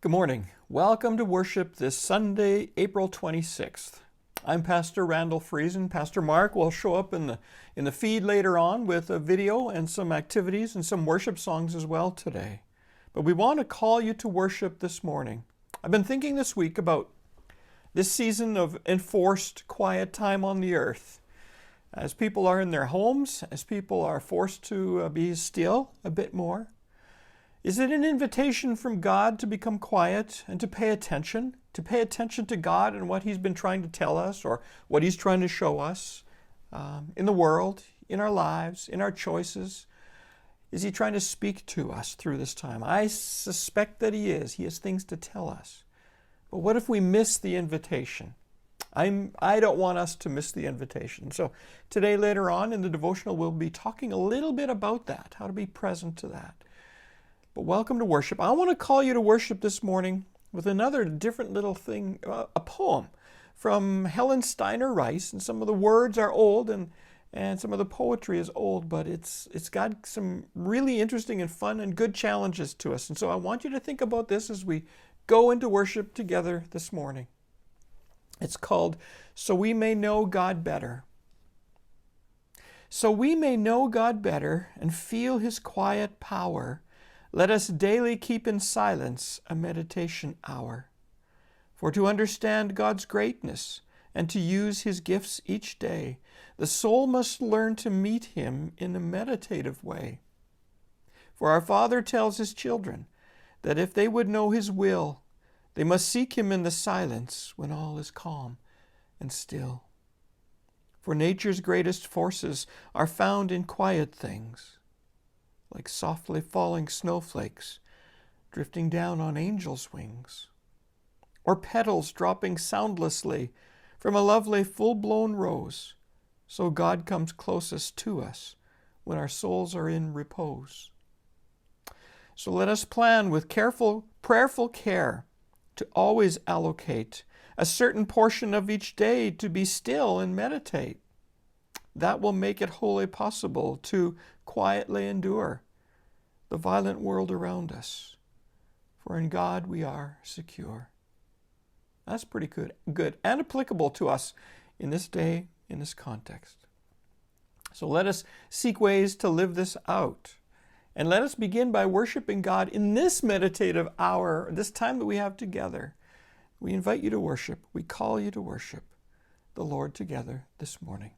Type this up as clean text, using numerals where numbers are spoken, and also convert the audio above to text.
Good morning. Welcome to worship this Sunday, April 26th. I'm Pastor Randall Friesen. Pastor Mark will show up in the feed later on with a video and some activities and some worship songs as well today. But we want to call you to worship this morning. I've been thinking this week about this season of enforced quiet time on the earth. As people are in their homes, as people are forced to be still a bit more. Is it an invitation from God to become quiet and to pay attention to God and what He's been trying to tell us or what He's trying to show us in the world, in our lives, in our choices? Is He trying to speak to us through this time? I suspect that He is. He has things to tell us. But what if we miss the invitation? I don't want us to miss the invitation. So today, later on in the devotional, we'll be talking a little bit about that, how to be present to that. But welcome to worship. I want to call you to worship this morning with another different little thing, a poem from Helen Steiner Rice. And some of the words are old and some of the poetry is old, but it's got some really interesting and fun and good challenges to us. And so I want you to think about this as we go into worship together this morning. It's called, So We May Know God Better. So we may know God better and feel His quiet power. Let us daily keep in silence a meditation hour. For to understand God's greatness and to use His gifts each day, the soul must learn to meet Him in a meditative way. For our Father tells His children that if they would know His will, they must seek Him in the silence when all is calm and still. For nature's greatest forces are found in quiet things, like softly falling snowflakes drifting down on angels' wings, or petals dropping soundlessly from a lovely full-blown rose. So God comes closest to us when our souls are in repose. So let us plan with careful, prayerful care to always allocate a certain portion of each day to be still and meditate. That will make it wholly possible to quietly endure the violent world around us. For in God we are secure. That's pretty good and applicable to us in this day, in this context. So let us seek ways to live this out. And let us begin by worshiping God in this meditative hour, this time that we have together. We invite you to worship. We call you to worship the Lord together this morning.